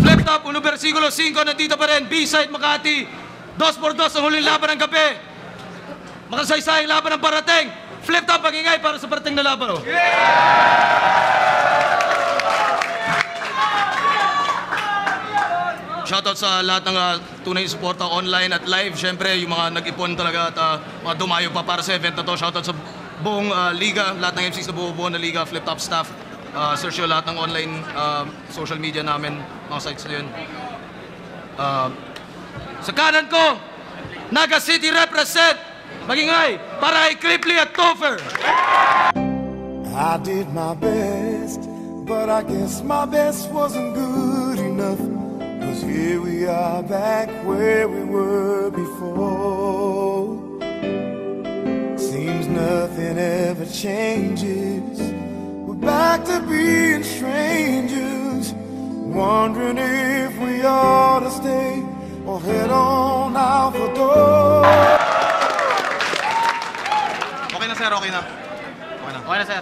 Flip Top, 1 versikulo 5, nandito pa rin, B-side Makati. 2x2 ang huling laban ng gabi. Makasaysayang laban ng parating. Flip Top, pag-ingay para sa parating na laban. Oh. Shoutout sa lahat ng tunay suporta online at live. Siyempre, yung mga nag-ipon talaga at mga dumayo pa para sa event na to. Shoutout sa buong liga, lahat ng MCs na buo na liga, Flip Top staff. Search nyo lahat ng online social media namin, mga sites na yun. Sa kanan ko, Naga City represent, magingay, para kay Cripley at Topher. I did my best, but I guess my best wasn't good enough. 'Cause here we are back where we were before. Seems nothing ever changes. We're back to being strangers, wondering if we ought to stay or head on out the door. Okay na, sir, okay na. Okay na. Okay na, sir.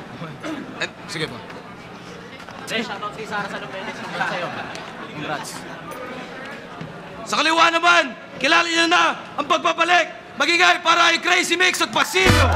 Sige po. Shoutout si Sara sa Lupenes. Sa'yo. Congrats. Sa kaliwa naman, kilala niyo na ang pagbabalik. Magingay para kay Crazy Mix at Basilio.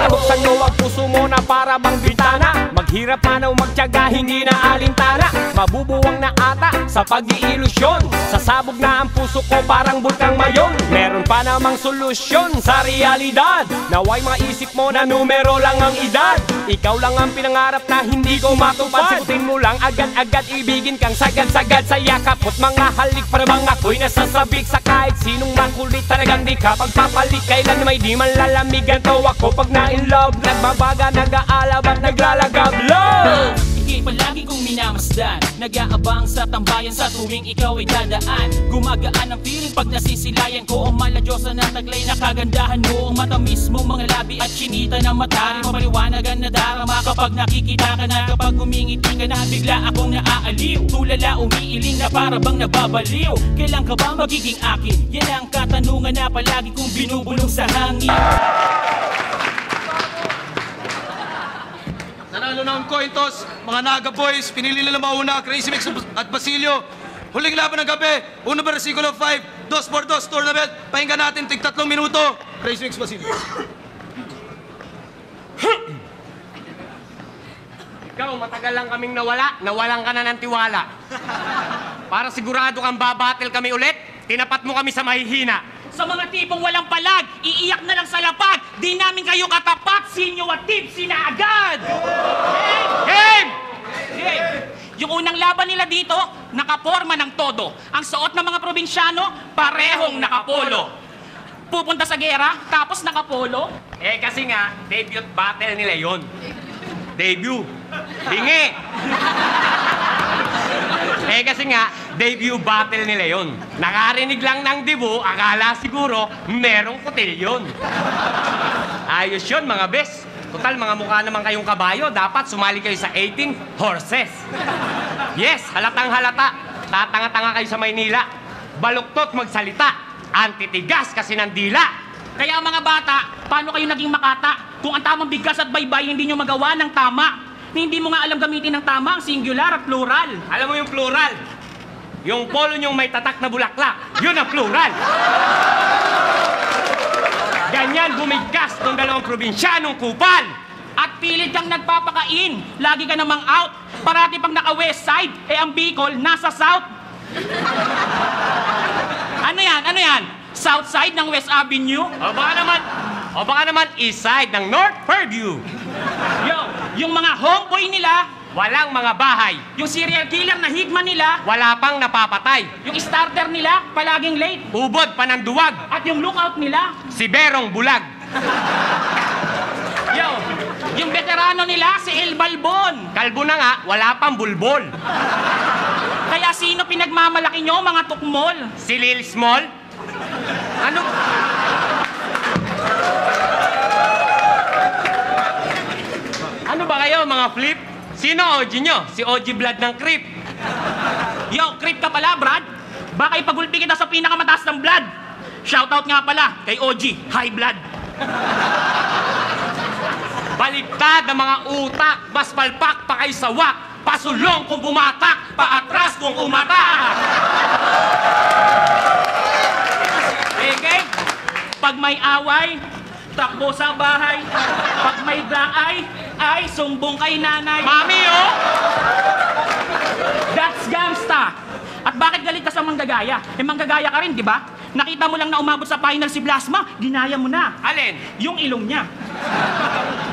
Buksan mo ang puso mo na para bang bintana. Maghirap man o magtiyaga, hindi na alintana. Mabubuwang na ata sa pag-iilusyon. Sasabog na ang puso ko parang bulkang mayon. Meron pa namang solusyon sa realidad. Naway maisip mo na numero lang ang edad. Ikaw lang ang pinangarap na hindi ko matupad. Sikutin mo lang agad-agad, ibigin kang sagad-sagad sa yakap. At mga halik para bang ako'y nasasabik sa kahit sinong makulit. Talagang di ka pagpapalit, kailan may di man lalamigan to ako pag na-in-love. Nagbabaga, nag-aalab at naglalagab love. Ika'y palagi kong minamasdan, nag-aabang sa tambayan sa tuwing ikaw ay dadaan. Gumagaan ang feeling pag nasisilayan ko ang maladyosa na taglay na kagandahan mo. Ang matamis mo mga labi at chinita ng mata. Mapaliwanagan na darama kapag nakikita ka na. Kapag umingiti ka na bigla akong naaaliw. Tulala umiiling na para bang nababaliw. Kailan ka ba magiging akin? Yan ang katanungan na palagi kong binubulong sa hangin. Nanalo na ang coin toss, mga Naga Boys, pinili nila mauna, Crazy Mix at Basilio. Huling laban ng gabi, 1 versikulo 5, 2x2 tournament. Pahinga natin, tig 3 minuto. Crazy Mix, Basilio. Ikaw, matagal lang kaming nawalan ka na ng tiwala. Para sigurado kang babattle kami ulit, tinapat mo kami sa mahihina. Sa mga tipong walang palag, iiyak na lang sa lapag. Di namin kayo katapat, sinyo at tipsy na agad. Game! Yung unang laban nila dito, nakaporma ng todo. Ang suot ng mga probinsyano, parehong nakapolo. Pupunta sa gera, tapos nakapolo. Eh kasi nga, debut battle nila yon. Debut. Bingi! Eh kasi nga, debut battle nila yon. Nakarinig lang ng dibo, akala siguro merong kotilyon. Ayos yun mga bes. Total, mga mukha naman kayong kabayo. Dapat sumali kayo sa 18 horses. Yes, halatang halata. Tatanga-tanga kayo sa Maynila. Baluktot magsalita. Antitigas kasi ng dila. Kaya mga bata, paano kayo naging makata? Kung ang tamang bigkas at baybay hindi nyo magawa ng tama. Hindi mo nga alam gamitin ng tama ang singular at plural. Alam mo yung plural? Yung polo nyong may tatak na bulaklak. Yun ang plural. Ganyan bumigkas ng dalawang probinsyanong kupal. At pilit kang nagpapakain. Lagi ka namang out. Parati pang naka-west side, eh ang Bicol nasa south. Ano yan? Ano yan? South side ng West Avenue? O baka naman east side ng North Fairview. Yo, yung mga homeboy nila, Walang mga bahay. yung serial killer na higman nila, Wala pang napapatay. yung starter nila, palaging late. Ubod pa ng duwag. At yung lookout nila, Si Berong bulag. yo, yung veterano nila, si El Balbon. Kalbo na nga, wala pang bulbol. Kaya sino pinagmamalaki nyo, mga tukmol? Si Lil Small. Ano? Ano ba kayo, mga flip? Sino OG nyo? Si OG Blood ng Creep. Yo, creep ka pala, Brad. Baka ipagulpi kita sa pinakamataas ng blood. Shoutout nga pala kay OG, High Blood. Baligtad ng mga utak, mas palpak pa kay sawak. Pasulong kung bumatak, paatras kung umatak. Okay? Pag may away, takbo sa bahay. Pag may daay, ay sumbong kay nanay. Mami, oh! That's gangsta. At bakit galit ka sa manggagaya? Eh, manggagaya ka rin, di ba? Nakita mo lang na umabot sa final si Blasma, ginaya mo na. Alin? Yung ilong niya.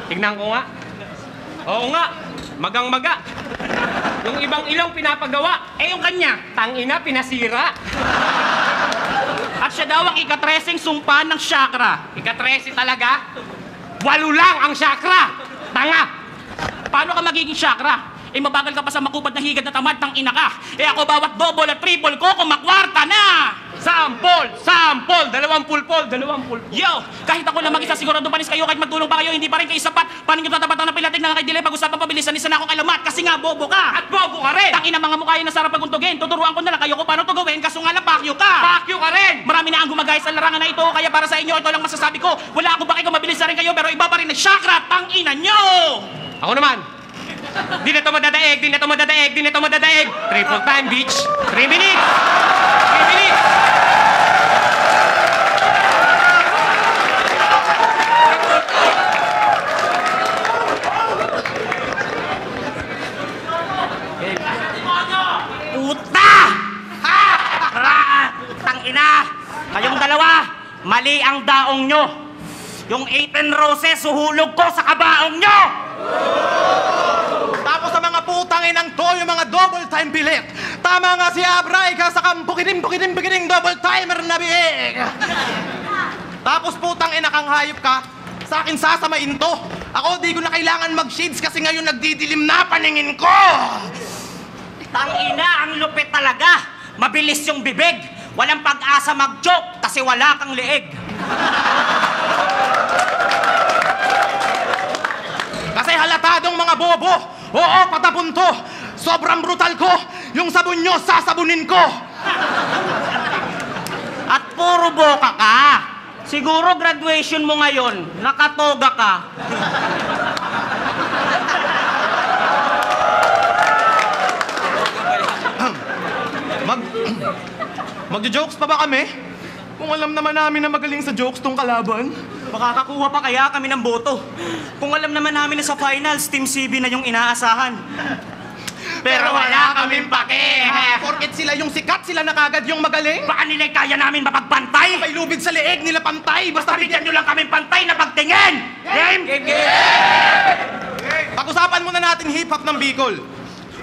Tignan ko nga. Oo nga, magang-maga. Yung ibang ilong pinapagawa, Eh, yung kanya. tangina pinasira. At siya daw ang ika-13 sumpa ng chakra. Ika-13 talaga? 8 lang ang chakra. Tanga! Paano ka magiging chakra? Eh, mabagal ka pa sa makubad na higad na tamad ng ina ka. Eh, ako bawat double at triple ko kung makwarta na! Sampol! Sampol! 20 pulpol! 20 pulpol! Yo! Kahit ako lang mag-isa, sigurado panis kayo, kahit magtulong pa kayo, hindi pa rin kayo sapat. Paano nyo tatapatan ng pilating na kay Dile? Pag-usapan pabilisan, isa na akong alamat kasi nga bobo ka! At bobo ka rin! Tangina mga mukha yun na sarap paguntugin. Tuturuan ko na lang kayo kung paano to gawin, kaso nga lang pakyo ka! Pakyo ka rin! Marami na ang gumagay sa larangan na ito, kaya para sa inyo, ito lang masasabi ko. Wala akong bakit kung mabilis na rin kayo, pero iba pa rin ang chakra, tangina nyo! Ako naman! Di na to madadaig! Di na to madadaig! Di na to madadaig! Triple time, bitch! 3 minutes! 3 minutes! Puta! Ha! Tangina! Kayong dalawa, mali ang daong nyo. Yung 18 roses, suhulog ko sa kabaong nyo! Tapos sa mga putang inang to, yung mga double time bilit. Tama nga si Abray ka sa kampukiting double timer na biig. Tapos putang ina kang hayop ka, sa akin sasamain to. Ako di ko na kailangan mag-shades kasi ngayon nagdidilim na paningin ko. Tangina, ang lupit talaga. Mabilis yung bibig. Walang pag-asa mag-joke kasi wala kang leeg. Kasi halatadong mga bobo. Oo, patapon to. Sobrang brutal ko. Yung sabon nyo, sasabunin ko. At puro boka ka. Siguro graduation mo ngayon, nakatoga ka. Magjo-jokes pa ba kami? Kung alam naman namin na magaling sa jokes tong kalaban. Makakakuha pa kaya kami ng boto. Kung alam naman namin na sa finals, Team CB na yung inaasahan. Pero wala kaming pake. Porket sila yung sikat, sila na kagad yung magaling. Baka nila'y kaya namin mapagpantay. May lubid sa leeg nila pantay. Basta bigyan nyo lang kaming pantay na pagtingin. Game? Pag-usapan muna natin hip-hop ng Bicol.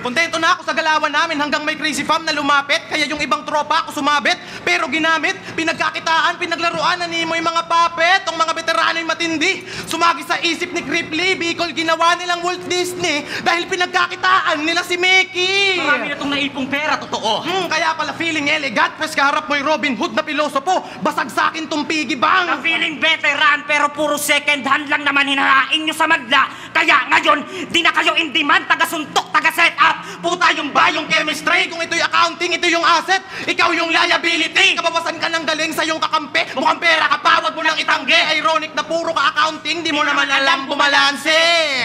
Kontento na ako sa galawan namin hanggang may crazy fam na lumapit. Kaya yung ibang tropa ako sumabit. Pero ginamit, pinagkakitaan, pinaglaruan na mo yung mga puppet. Ang mga veterano'y matindi. Sumagi sa isip ni Cripply, Bicol ginawa nilang Walt Disney. Dahil pinagkakitaan nila si Mickey. Marami na itong naipong pera, totoo. Kaya pala feeling elegant. Pwes kaharap mo'y Robin Hood na pilosopo. Basag sa akin tong piggy Na bank. feeling veteran pero puro second hand lang naman hinarain nyo sa madla. Kaya ngayon, di na kayo in demand, taga-suntok, taga-set up. Puta yung bayong chemistry. Kung ito'y accounting, ito yung asset. Ikaw yung liability. Kababasan ka ng galing sa iyong kakampi. Mukhang pera ka pa, wag mo nang itanggi. Ironic na puro ka accounting, di mo naman alam bumalanse.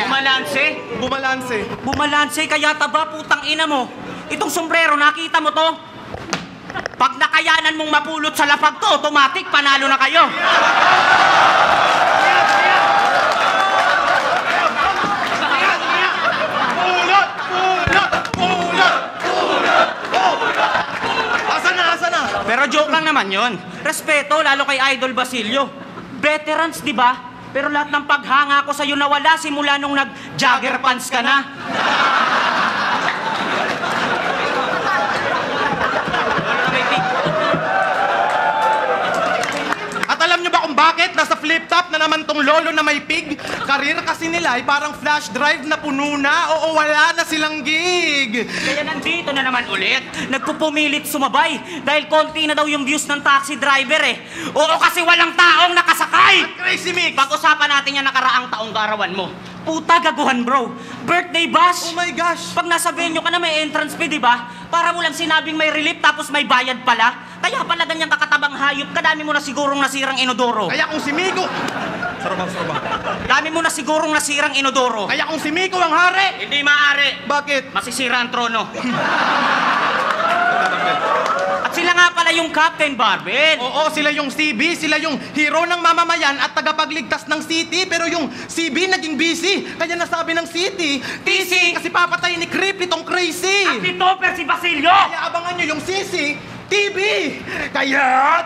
Bumalanse? Bumalanse. Bumalanse, kaya taba, putang ina mo. Itong sombrero, nakita mo to? Pag nakayanan mong mapulot sa lapag to, automatic, panalo na kayo. Asa na? Pero joke lang naman yon. Respeto, lalo kay Idol Basilio. Veterans, di ba? Pero lahat ng paghanga ko sa'yo nawala simula nung nag-jagger pants ka na. At alam nyo ba kung kung bakit nasa flip top na naman tong lolo na may pig. Karir kasi nila ay parang flash drive na puno na. Oo, wala na silang gig. Kaya nandito na naman ulit. Nagpupumilit sumabay dahil konti na daw yung views ng taxi driver eh. Oo, kasi walang taong nakasakay. At Crazy Mix. Pag-usapan natin yan nakaraang taong karawan mo. Puta gaguhan bro. Birthday bash. Oh my gosh. Pag nasa venue ka na may entrance fee, di ba? Para mo lang sinabing may relief tapos may bayad pala. Kaya pala ganyang kakatabang hayop, kadami mo na sigurong nasirang inodoro. Kaya kung si Miko... Sarabang. Dami mo na sigurong nasirang inodoro. Kaya kung si Miko ang hari. Hindi maaari. Bakit? Masisira ang trono. At sila nga pala yung Captain Barbell. Oo, sila yung CB, sila yung hero ng mamamayan at tagapagligtas ng city. Pero yung CB naging busy. Kaya nasabi ng city, TC, kasi papatay ni Creep itong crazy. At si Topper si Basilio. Kaya abangan nyo yung CC, TV. Kaya...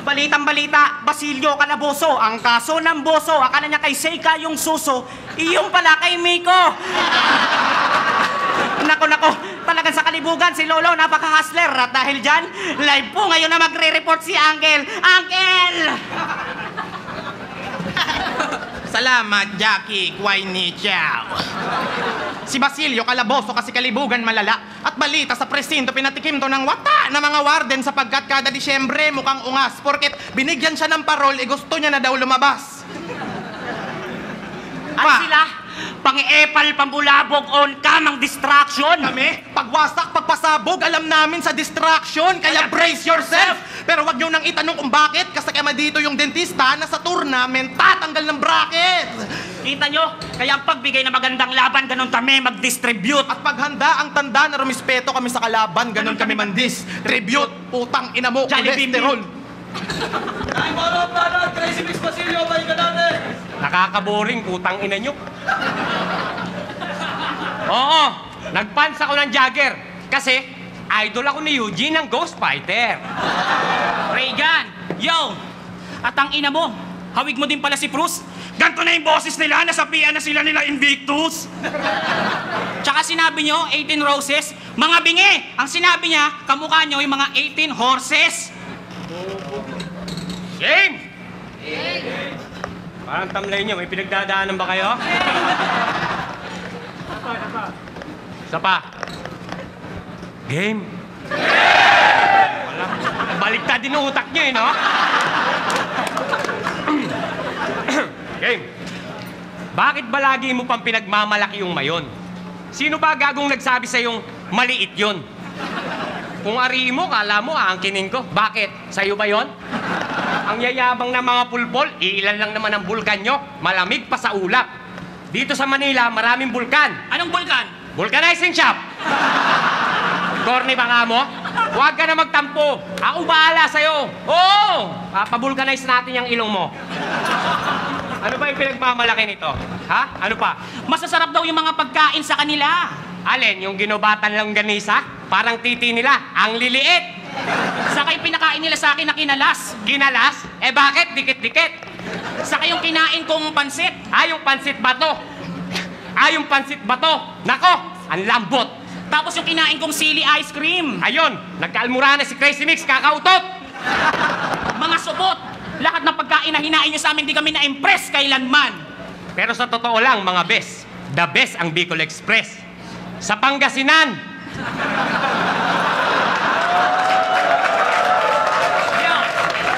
Balitang-balita, Basilio Calaboso. Ang kaso ng boso, akala niya kay Seika yung suso, iyong pala kay Miko. Nako, talagang sa kalibugan si Lolo napaka-hustler. At dahil dyan, live po ngayon na magre-report si Uncle. Uncle! Salamat, Jackie Quaini Chow. Si Basilio Calaboso kasi kalibugan malala. At balita sa presinto, pinatikim to ng wata na mga warden sapagkat kada Disyembre mukhang ungas. Porket binigyan siya ng parol, gusto niya na daw lumabas. At sila, pang-epal, pambulabog, on camang distraction. Kami, pagwasak, pagpasabog, alam namin sa distraction. Kaya brace yourself. Pero wag nyo nang itanong kung bakit. Kasi kama dito yung dentista na sa tournament tatanggal ng bracket. Kita nyo? Kaya ang pagbigay na magandang laban, ganun kami mag-distribute. At paghanda ang tanda na rumispeto kami sa kalaban, ganun kami mandis. Tribute, putang ina mo, Jollibee cholesterol. Ay, para, Crazy Mix Basilio, balik ka natin! Nakakaboring, putang ina nyo. Oo, nagpans ako ng Jagger. Kasi, idol ako ni Eugene ng Ghost Fighter. Reagan, yo! At ang ina mo, hawig mo din pala si Bruce. Ganto na yung boses nila, nasapian na sila nila Invictus. Tsaka sinabi nyo, 18 roses, mga bingi. Ang sinabi niya, kamukha nyo yung mga 18 horses. Game! Parang tamlay nyo, may pinagdadaanan ba kayo? Isa pa. Game. Wala. Baliktad din ang utak nyo eh, no? Game. Bakit ba lagi mo pang pinagmamalaki yung mayon? Sino ba gagong nagsabi sa yung maliit yun? Kung ari mo, kala mo aangkinin ko. Bakit? Sa'yo ba yon? Ang yayabang ng mga pulpol, iilan lang naman ang bulkan nyo. Malamig pa sa ulap. Dito sa Manila, maraming bulkan. Anong bulkan? Vulcanizing shop! Corny ba nga mo? Huwag ka na magtampo. Ako bahala sa'yo. Oo! Papabulkanize natin yung ilong mo. Ano ba yung pinagmamalaki nito? Ha? Ano pa? Masasarap daw yung mga pagkain sa kanila. Alin, yung ginubatan lang ganisa? Parang titi nila, ang liliit. Saka yung pinakain nila sa akin na kinalas. Kinalas? Eh bakit? Dikit-dikit. Saka yung kinain kong pansit. Yung pansit bato. Yung pansit bato. Nako, ang lambot. Tapos yung kinain kong sili ice cream. Ayun, nagkaalmura na si Crazy Mix, kakautot. Mga supot. Lahat ng pagkain na hinain nyo sa amin, di kami na-impress kailanman. Pero sa totoo lang, mga bes, the best ang Bicol Express. Sa Pangasinan.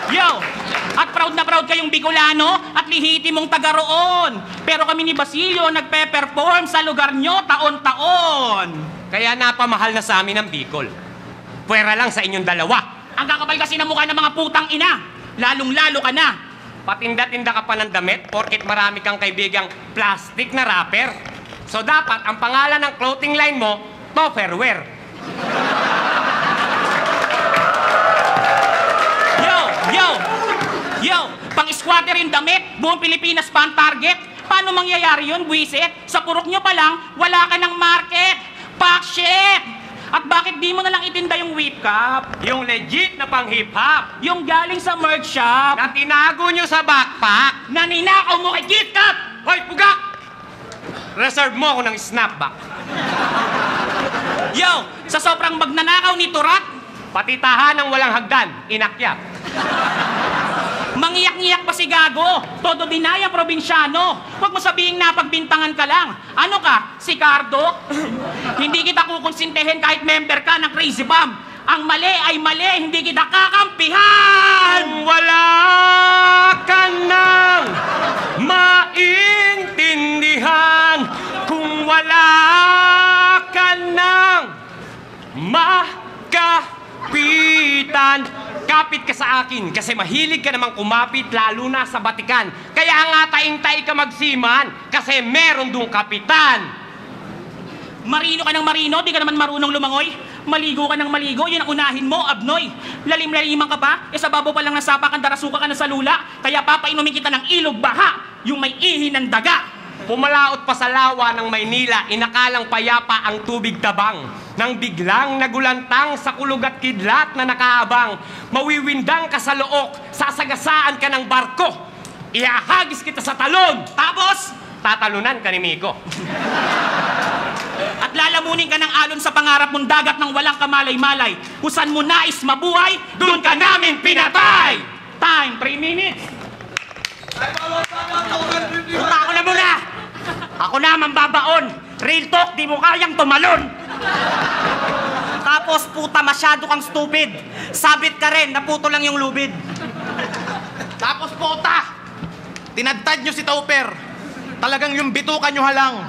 Yo! At proud na proud kayong Bicolano at lihiti mong taga roon. Pero kami ni Basilio nagpe-perform sa lugar nyo taon-taon. Kaya napamahal na sa amin ang Bicol. Pwera lang sa inyong dalawa. Ang kakabal kasi ng mukha ng mga putang ina. Lalong-lalo ka na. Patinda-tinda ka pa ng damit porket marami kang kaibigang plastic na wrapper. So dapat ang pangalan ng clothing line mo, Tupperware. Yo! Pang-squatter yung damit, buong Pilipinas pa ang target. Paano mangyayari yun, buwisit? Sa purok nyo pa lang, wala ka ng market. Pack shit! At bakit di mo na lang itinda yung whip cup? Yung legit na pang hip-hop. Yung galing sa merch shop. Na tinago nyo sa backpack. Na ninakaw mo kay KitKat! Hoy, pugak! Reserve mo ako ng snapback. Yo! Sa sobrang magnanakaw ni Turat, Patitahan ng walang hagdan, inakyat. Mangiyak-ngiyak pa si Gago. Todo dinaya probinsyano. Huwag mo sabihin na pagbintangan ka lang. Ano ka? Si Cardo? Hindi kita kukonsintihin kahit member ka ng Crazy Bomb. Ang mali ay mali, hindi kita kakampihan! Kung wala ka nang maintindihan, kung wala ka nang makapitan, kapit ka sa akin kasi mahilig ka namang kumapit lalo na sa batikan. Kaya nga taing-tay ka magsiman kasi meron dong kapitan. Marino ka ng marino, di ka naman marunong lumangoy. Maligo ka ng maligo, yun ang unahin mo, abnoy. Lalim-laliman ka pa, sa babaw pa lang ng sapakan, darasuka ka na sa lula. Kaya papainumin kita ng ilog baha, yung may ihi ng daga. Pumalaot pa sa lawa ng Maynila, inakalang payapa ang tubig tabang. Nang biglang nagulantang sa kulog at kidlat na nakaabang, mawiwindang ka sa look, sasagasaan ka ng barko. Iahagis kita sa talon. Tapos, Tatalunan ka ni Miko. at lalamunin ka ng alon sa pangarap mong dagat ng walang kamalay-malay. Kung saan mo nais mabuhay, doon ka namin pinatay! Time, 3 minutes! Puta ako na muna! Ako na mambabaon! Real talk, di mo kayang tumalon! Tapos puta, masyado kang stupid. Sabit ka rin, naputo lang yung lubid. Tapos puta, tinadtad nyo si Tauper. Talagang yung bituka nyo halang.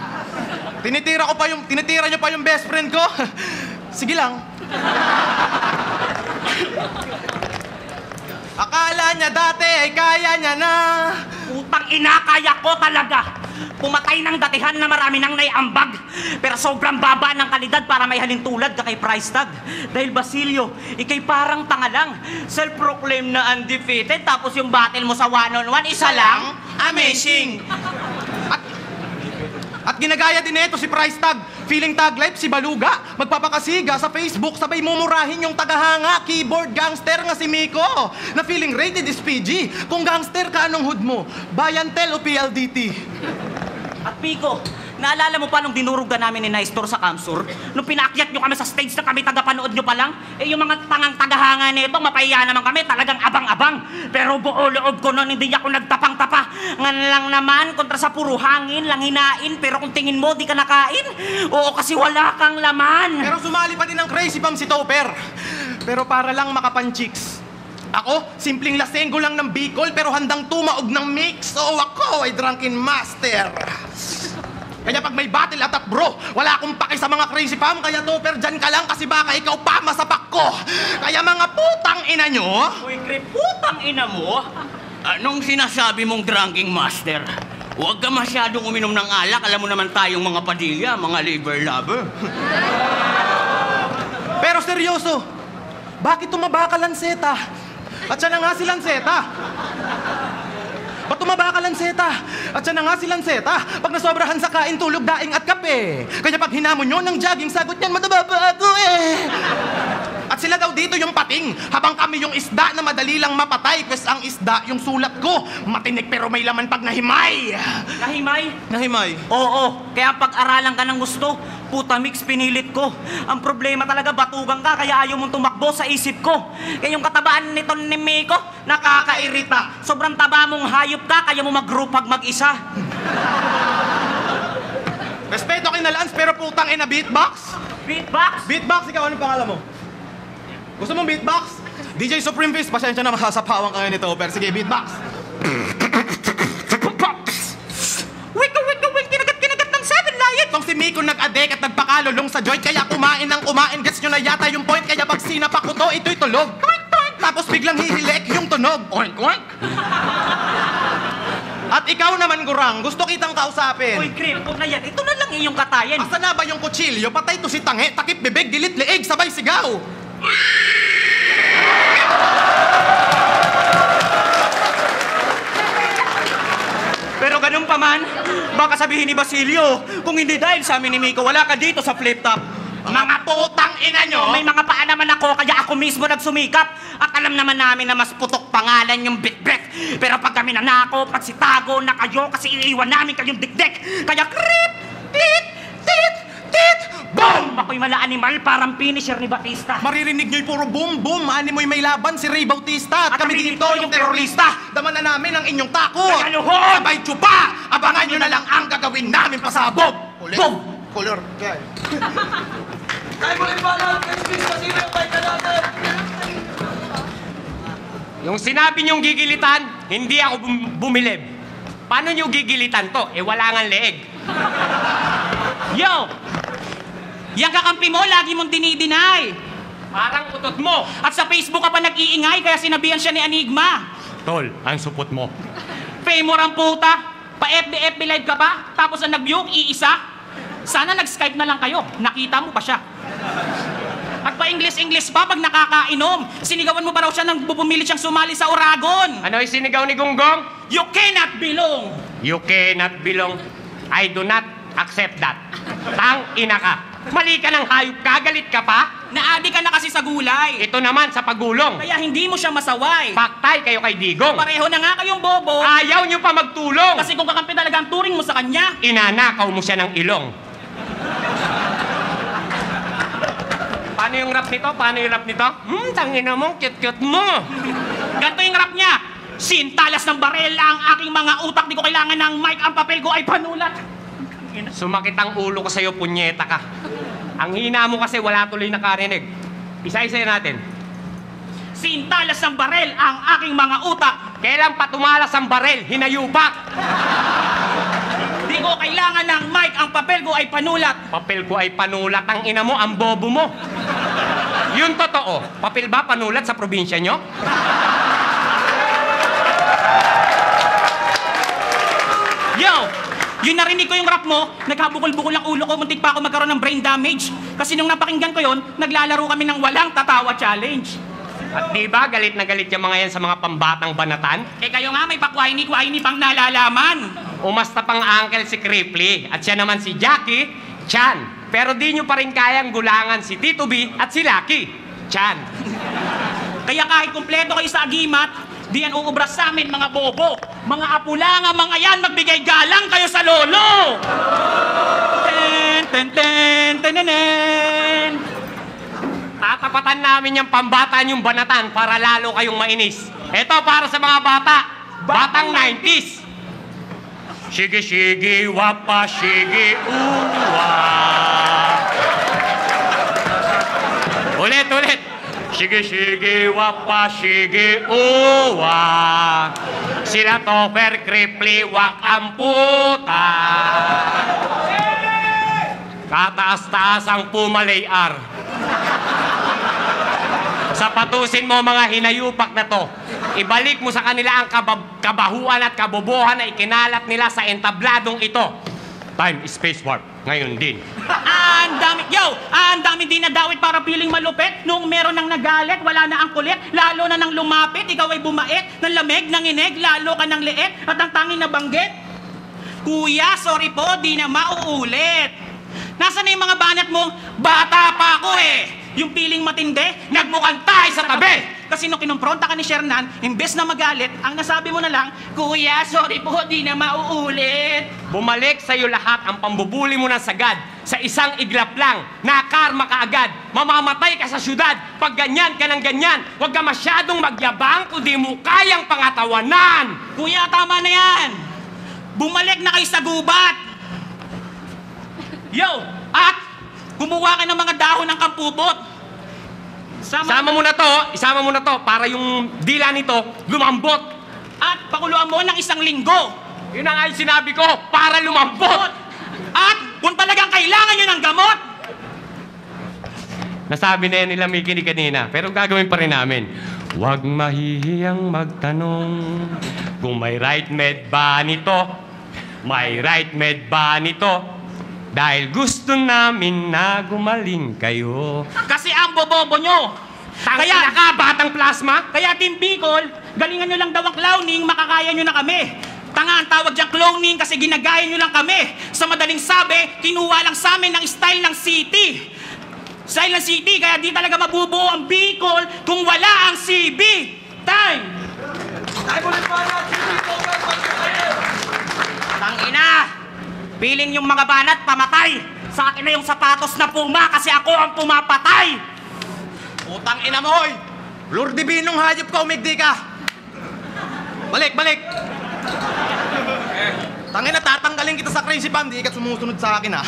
Tinitira nyo pa yung best friend ko. Sige lang. Akala niya dati ay kaya niya na. Putang ina, kaya ko talaga. Pumatay ng datihan na marami nang naiambag. Pero sobrang baba ng kalidad para may halintulad ka kay price tag. Dahil Basilio, ikay parang tanga lang. Self-proclaim na undefeated, tapos yung battle mo sa one-on-one, isa lang? Amazing! At ginagaya din ito si Price Tag. Feeling tag life si Baluga. Magpapakasiga sa Facebook, sabay mumurahin yung tagahanga, keyboard gangster nga si Miko. Na feeling rated is PG. Kung gangster ka, anong hood mo? Bayantel o PLDT? At Pico, naalala mo pa nung dinurugan namin ni Nestor sa Kamsur? Nung pinaakyat nyo kami sa stage na kami tagapanood nyo pa lang? Eh yung mga tangang tagahanga nito, mapahiya naman kami, talagang abang-abang. Pero buo loob ko nun, hindi ako nagtapang-tapa. Ngan lang naman, kontra sa puro hangin, lang hinain. Pero kung tingin mo, di ka nakain. Oo, kasi wala kang laman. Pero sumali pa din ng Crazy Bomb si Topper. Pero para lang makapanchicks. Ako, simpleng lasenggo lang ng Bicol pero handang tumaog ng mix. Oo, ako ay drunken master. Kaya pag may battle attack bro, wala akong pake sa mga Crazy Bomb. Kaya Topper, dyan ka lang kasi baka ikaw pa masapak ko. Kaya mga putang ina nyo. Uy, Krip, putang ina mo. Anong sinasabi mong drunking master? Huwag ka masyadong uminom ng alak. Alam mo naman tayong mga Padilla, mga liver lover. Pero seryoso, bakit tumaba ka Lanceta? At siya na nga si Lanceta. Ba't tumaba ka Lanceta? At siya na nga si Lanceta. Pag nasobrahan sa kain, tulog, daing at kape. Kaya pag hinamon nyo ng jogging, sagot niyan, mataba pa ako eh. At sila daw dito yung pating, habang kami yung isda na madali lang mapatay. Pwes ang isda, yung sulat ko, matinik pero may laman pag nahimay. Nahimay? Nahimay? Oo, kaya pag-aralan ka ng gusto, puta mix, pinilit ko. Ang problema talaga, batugang ka, kaya ayaw mong tumakbo sa isip ko. Kaya yung katabaan nito ni Miko, nakakairita. Sobrang taba mong hayop ka, kaya mo mag-group pag mag-isa. Respeto kay na Lance, pero putang ina beatbox? Beatbox? Beatbox, ikaw anong pangalan mo? Gusto mong beatbox? DJ Supreme Fist, pasensya na masasapawan ka ngayon nito, pero sige, beatbox. Wika, kinagat ng 7 lion. Itong si Miko nag-adek at nagpakalulong sa joint, kaya kumain ng kumain, gets nyo na yata yung point, kaya pag sinapak ko to, ito'y tulog. Toink, toink. Tapos biglang hihilek yung tunog. Oink, oink. At ikaw naman, Gurang, gusto kitang kausapin. Uy, Krip, huwag na yan. Ito na lang iyong katayin. Asa na ba yung kutsilyo? Patay to si Tange, takip bibig, dilit leeg, sabay sigaw. Pero ganun pa man, baka sabihin ni Basilio, kung hindi dahil sa amin ni Miko, wala ka dito sa flip top. Mga putang ina nyo! May mga paa naman ako, kaya ako mismo nagsumikap. At alam naman namin na mas putok pangalan yung bitbit. Pero pag kami nanakop at sitago na kayo kasi iiwan namin kayong dikdik. Kaya krip, tit, tit, tit, Boom! Ako'y mala animal, parang finisher ni Batista. Maririnig nyo'y puro boom, boom. Animoy may laban si Ray Bautista. At kami dito yung terorista. Daman na namin ang inyong takot. Kaya luhod! Sabay tsupa! Abangan nyo na lang ang gagawin namin pasabog. Boom! Color. Kaya. Tayo mo rin pala, Christmas, masino yung bike ka natin. Yung sinabi niyong gigilitan, hindi ako bumilib. Paano niyo gigilitan to? Eh wala nga leeg. Yo! Yang kakampi mo, lagi mong dinideny. Parang utot mo. At sa Facebook ka pa nag-iingay, kaya sinabihan siya ni Enigma. Tol, ang supot mo. Famor ang puta. Pa-FB live ka pa, tapos ang nag-view, iisa. Sana nag-Skype na lang kayo. Nakita mo pa siya. At pa-English pa pag nakakainom. Sinigawan mo pa raw siya nang bupumilit siyang sumali sa Oragon. Ano yung sinigaw ni Gonggong? You cannot belong. You cannot belong. I do not accept that. Tang ina ka. Mali ka ng hayop ka, galit ka pa? Naadi ka na kasi sa gulay. Ito naman sa pagulong. Kaya hindi mo siya masaway. Paktay kayo kay Digong. Pareho na nga kayong bobo. Ayaw niyo pa magtulong. Kasi kung kakampi talaga ang turing mo sa kanya. Inanakaw mo siya ng ilong. Paano yung rap nito? Paano yung rap nito? Tangina mo, cute-cute mo. Ganito yung rap niya. Sintalas ng barela ang aking mga utak. Di ko kailangan ng mic. Ang papel ko ay panulat. Sumakit ang ulo ko sa'yo, punyeta ka. Ang hina mo kasi wala tuloy nakarinig. Isa-isa natin. Sintalas ng barel ang aking mga utak. Kailan pa tumalas ang barel? Hinayupak. Di ko kailangan ng mic. Ang papel ko ay panulat. Papel ko ay panulat. Ang ina mo, ang bobo mo. Yun totoo. Papel ba panulat sa probinsya nyo? Yo! Yung narinig ko yung rap mo, naghabukol-bukol ang ulo ko, muntik pa ako magkaroon ng brain damage. Kasi nung napakinggan ko yon, naglalaro kami ng walang tatawa challenge. At di ba galit na galit yung mga yan sa mga pambatang banatan? Eh kayo nga may pakwai-ni pang nalalaman. Umasta pang uncle si Cripply at siya naman si Jackie Chan. Pero di nyo pa rin kayang gulangan si Tito B at si Lucky Chan. Kaya kahit kumpleto kayo sa agimat, di yan uubras sa amin mga bobo. Mga apo lang ang mga yan, magbigay galang kayo sa lolo. Ten, ten, ten, ten. Tatapatan namin yung pambata yung banatan para lalo kayong mainis. Ito para sa mga bata, batang 90s. Shigi shigi wapa shigi uwa. Ulit. Shigi shigi wapa shigi uwa. Sila Topper, Cripply, wak ang puta. Kataas-taas ang pumalayar. Sapatusin mo mga hinayupak na to. Ibalik mo sa kanila ang kabahuan at kabobohan na ikinalat nila sa entabladong ito. Time, space warp. Ngayon din. Ang dami din na dawit para piling malupit. Nung meron nang nagalit, wala na ang kulit. Lalo na nang lumapit, ikaw ay bumait. Ng lamig, ng inig, lalo ka ng liit. At ang tanging nabanggit, Kuya, sorry po, di na mauulit. Nasaan na yung mga banat mo? Bata pa ako eh. Yung piling matindi, nagmukhang tayo sa tabi. Kasi nung kinumpronta ka ni Shernan, imbes na magalit, ang nasabi mo na lang, Kuya, sorry po, di na mauulit. Bumalik sa'yo lahat ang pambubuli mo ng sagad. Sa isang iglap lang, nakarma ka agad. Mamamatay ka sa syudad. Pag ganyan ka ng ganyan, huwag ka masyadong magyabang kung di mo kayang pangatawanan. Kuya, tama na yan. Bumalik na kayo sa gubat. Yo, at kumuha ka ng mga dahon ng kampupot. Isama mo na to para yung dila nito lumambot. At pakuluan mo ng 1 linggo. Yun ang ay sinabi ko, para lumambot. At kung talagang kailangan nyo ng gamot, Nasabi na yan nila Mickey kanina, pero gagawin pa rin namin. Huwag mahihiyang magtanong kung may right med ba nito. May right med ba nito? Dahil gusto namin na gumaling kayo. kasi ang bobobo nyo. Kaya ka, batang plasma? Kaya Team Bicol, galingan nyo lang daw ang clowning, makakaya nyo na kami. Tanga ang tawag diyang cloning kasi ginagaya nyo lang kami. Sa madaling sabi, kinuha lang sa amin ng style ng city. Style ng city, kaya di talaga mabubuo ang Bicol kung wala ang CB. Time! Tangina! Piling yung mga banat, pamatay! Sa akin na yung sapatos na Puma kasi ako ang pumapatay! Utang ina mo, hoy! Lord Divinong hayop ka, umigdi ka! Balik, balik! Tangina, tatanggalin kita sa crazy fan, di ka sumusunod sa akin, ha?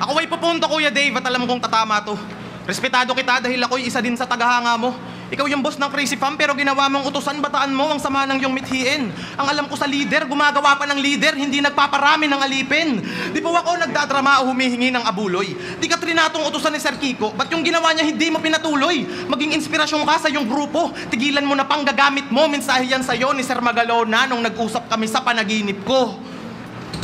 Ako ay pupunto, Kuya Dave, at alam kong tatama to. Respetado kita dahil ako'y isa din sa tagahanga mo. Ikaw yung boss ng Crazy Fam pero ginawa mong utusan, bataan mo ang sama ng iyong mithiin. Ang alam ko sa leader, gumagawa pa ng leader, hindi nagpaparami ng alipin. Di po ako nagdadrama o humihingi ng abuloy. Di ka trinatong utusan ni Sir Kiko, ba't yung ginawa niya hindi mo pinatuloy? Maging inspirasyon ka sa iyong grupo. Tigilan mo na pang gagamit mo, mensahe yan sa'yo ni Sir Magalona nung nag-usap kami sa panaginip ko.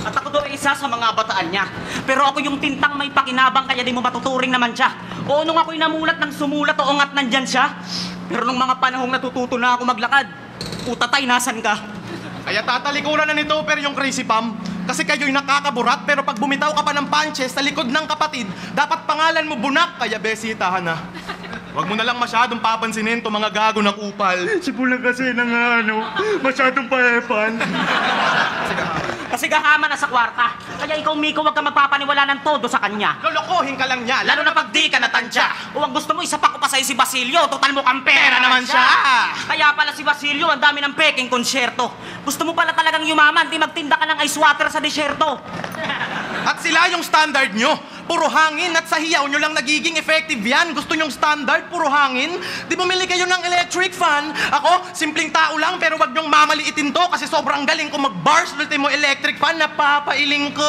At ako daw ay isa sa mga bataan niya. Pero ako yung tintang may pakinabang kaya di mo matuturing naman siya. O nung ako'y namulat ng sumulat o ngat nandyan siya. Pero nung mga panahong natututo na ako maglakad, utatay, nasan ka? Kaya tatalikuran na ni Topper yung Crazy Pam. Kasi kayo'y nakakaburat, pero pag bumitaw ka pa ng punches sa likod ng kapatid, dapat pangalan mo Bunak, kaya besitahan na. Huwag mo na lang masyadong papansinin to mga gago na kupal. Si Bulang kasi nang masyadong paepan. Kasi gahama na sa kwarta. Kaya ikaw, Miko, huwag ka magpapaniwala ng todo sa kanya. Lolokohin ka lang niya, lalo na pag di ka natansya. O ang gusto mo, isapak ko pa sa'yo si Basilio. Total mo kang pera Pera naman siya. Kaya pala si Basilio, ang dami ng peking konsyerto. Gusto mo pala talagang yumaman, di magtinda ka ng ice water sa desyerto. At sila yung standard nyo. Puro hangin at sa hiyaw nyo lang nagiging effective yan. Gusto nyong standard, puro hangin? Di bumili kayo ng electric fan? Ako, simpleng tao lang pero wag nyong mamaliitin to kasi sobrang galing ko mag-bars. Ultimo electric fan, napapailing ko.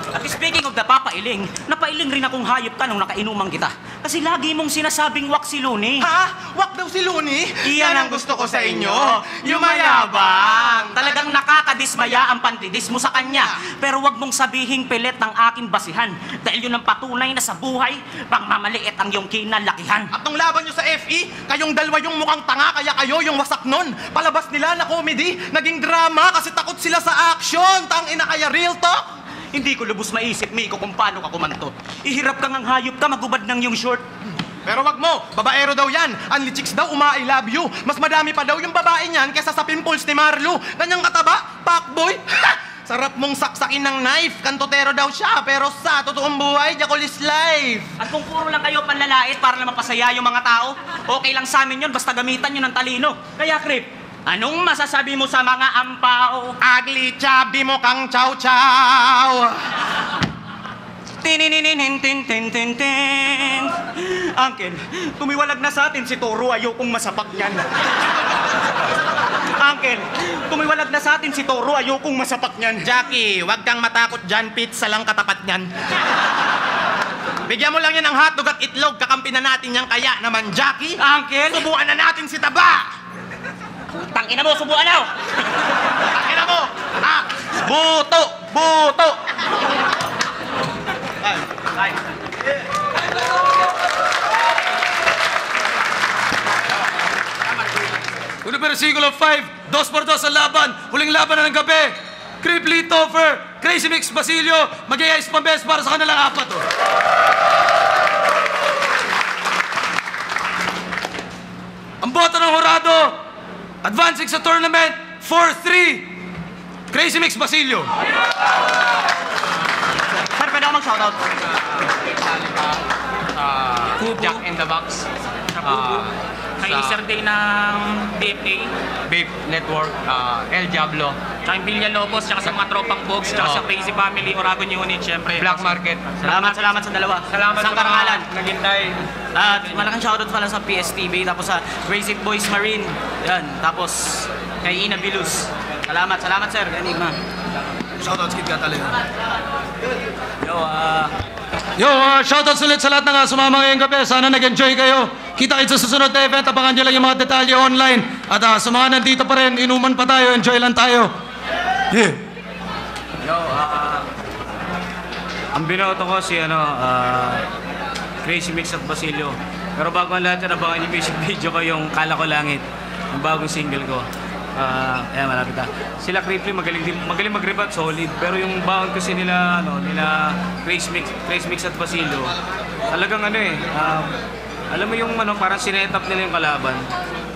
At speaking of napapailing, napailing rin akong hayop ka nung nakainuman kita. Kasi lagi mong sinasabing wak si Luni. Ha? Wak daw si Luni? Iyan ang gusto ko sa inyo. Yumayabang. Talagang nakakadismaya ang pandidis mo sa kanya. Pero wag mong sabihing pilit ng aking basihan. Dahil yun ang patunay na sa buhay, pangmamaliit ang iyong kinalakihan. At nung laban nyo sa FE, kayong dalawa yung mukhang tanga, kaya kayo yung wasak nun. Palabas nila na comedy, naging drama kasi takot sila sa action. Tangina kaya real talk. Hindi ko lubos maisip, Miko, kung paano ka kumantot. Ihirap kang ang hayop ka, magubad ng yung short. Pero wag mo, babaero daw yan. Only chicks daw, I love you. Mas madami pa daw yung babae niyan kesa sa pimples ni Marlo. Ganyang kataba, fuckboy. Sarap mong saksakin ng knife. Kantotero daw siya, pero sa totoong buhay, Jacolis life. At kung puro lang kayo panlalait para lang mapasaya yung mga tao, okay lang sa amin yun, basta gamitan nyo ng talino. Kaya, Krip, anong masasabi mo sa mga ampaw? Ugly chubby mo kang chow-chow. Tinininintin-tin-tin-tin. Uncle, tumiwalag na sa atin si Toro, ayokong masapak niyan. Uncle, tumiwalag na sa atin si Toro, ayokong masapak niyan. Jackie, wag kang matakot dyan, pizza lang katapat niyan. Bigyan mo lang yan ng hotdog at itlog, kakampi na natin yan kaya naman, Jackie. Uncle, Subukan na natin si Taba. tangina mo, subuan na. Tangina mo! Ah! Buto! Buto! Ay. Uno versikulo 5, 2x2 sa laban, huling laban na ng gabi. Cripply Topher, Crazy Mix Basilio, mag-i-ice pambes para sa kanilang apat. Oh. Ang boto ng Horado, advancing sa tournament, 4-3, Crazy Mix Basilio. Sir, pwede ako mag-shoutout? Jack in the Box. Kay Sir Day ng DFA, Babe Network. El Diablo. tsaka yung Bilya Lobos, tsaka sa mga tropang box, tsaka sa Crazy Family, Oragon Unit, syempre. Black Market. Salamat sa dalawa. Salamat sa sa karangalan. mga naghintay. At malaking shoutout pala sa PSTV, tapos sa Crazy Boys Marine. Yan, tapos kay Ina Bilus. Salamat sir, Enigma. Shoutouts kid Catalina. Yo, Shoutouts ulit sa lahat ng sumama ngayong gabi. Sana nag-enjoy kayo. Kita kayo sa susunod na event. Abangan nyo lang yung mga detalye online. At sa mga nandito pa rin, inuman pa tayo. Enjoy lang tayo. Yeah. Ang binoto ko si Crazy Mix at Basilio. Pero bago ang lahat yan, abangan yung music video ko, yung Kala Ko Langit, yung bagong single ko. Ayan, malapit na. Sila Cripply, magaling mag-rebat, solid. Pero yung baon kasi nila Crazy Mix at Basilio, talagang alam mo yung parang sinetap nila yung kalaban.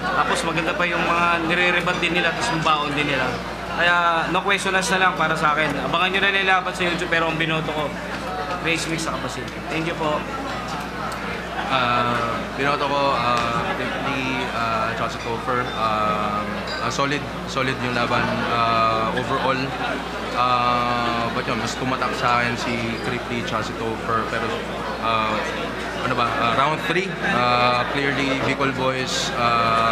Tapos maganda pa yung mga nire-rebat din nila, tapos yung baon din nila. Kaya no questioners na lang para sa akin. Abangan nyo na nilaban sa YouTube pero ang binoto ko, Grace Mix sa Basil. Thank you po. Binoto ko Ripley Chelsea Topher. Solid yung laban overall. But yun, mas tumatak sa akin si Ripley Chelsea Topher. Pero round 3, clearly Bicol Boys.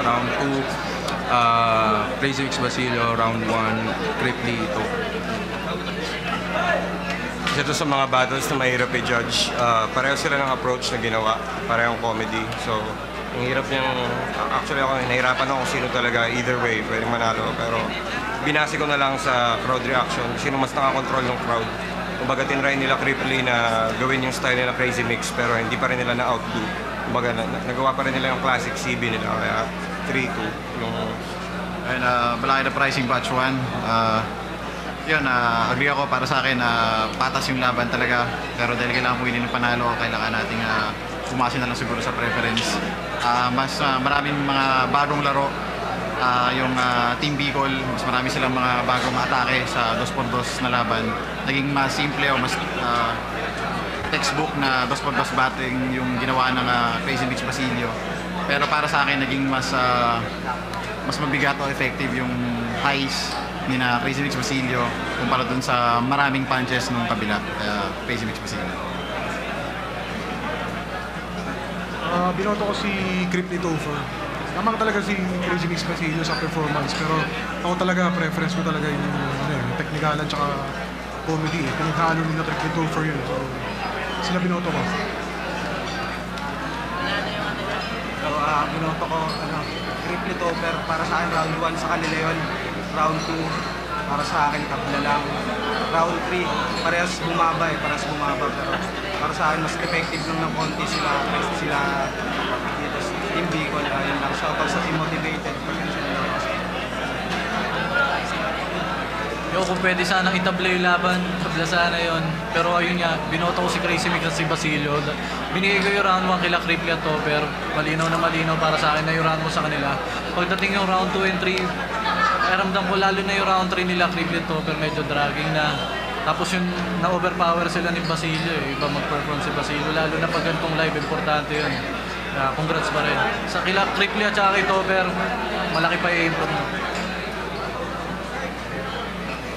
Round 2, Crazy Mix Basilio. Round 1, Ripley Topher. Isa to sa mga battles na mahirap i-judge. Pareho sila ng approach na ginawa. Parehong comedy. So, ang hirap niyang... Actually ako, nahirapan ako kung sino talaga. Either way, pwedeng manalo. Pero binasi ko na lang sa crowd reaction. Sino mas nakakontrol ng crowd. Kumbaga, tinry nila Cripply na gawin yung style nila Crazy Mix pero hindi pa rin nila na-outdo. Kumbaga, nagawa pa rin nila yung classic CB nila. Kaya 3-2 yung... And Balakid Pricing Batch 1. Yun, agree ako para sa akin na patas yung laban talaga. Pero dahil kailangan pumili ng panalo, kailangan nating umasa na lang siguro sa preference. Maraming mga bagong laro. Yung Team Bicol, mas marami silang mga bagong atake sa 2x2 na laban. Naging mas simple o mas textbook na 2x2 batting yung ginawa ng Crazy Mix Basilio. Pero para sa akin, naging mas mabigat o effective yung highs ni na Crazy Mix Basilio kumpara dun sa maraming punches nung kabila, kaya Crazy Mix Basilio. Binoto ko si Cripply Topher. Lamang talaga si Crazy Mix Basilio sa performance, pero ako talaga, preference ko talaga yung teknikalan tsaka comedy. Pinaghalo nila Cripply Topher yun. So, sila binoto ko. So, binoto ko, Cripply Topher, para sa akin round 1 sa kanila yun. Round 2, para sa akin, tabla lang. Round 3, parehas bumaba pero para sa akin, mas effective lang ng konti sila dito sa Team Bicol. Yun lang, shoutout sa Team Motivated. Yo, kung pwede sanang itabla yung laban, tabla sana yun. Pero ayun nga, binoto ko si Crazy Mix at si Basilio. Binigay ko yung round 1 kila Cripply at Topher. Malinaw na malinaw para sa akin na yung round 1 sa kanila. Pagdating yung round 2 and 3, ramdam ko lalo na yung round 3 nila Cripply at Topher, medyo dragging na. Tapos yung na-overpower sila ni Basilio, iba mag-perform si Basilio. Lalo na pag ganitong live, importante yun. Congrats pa rin. Sa kila Cripply at saka kay Topher, malaki pa i-improve mo.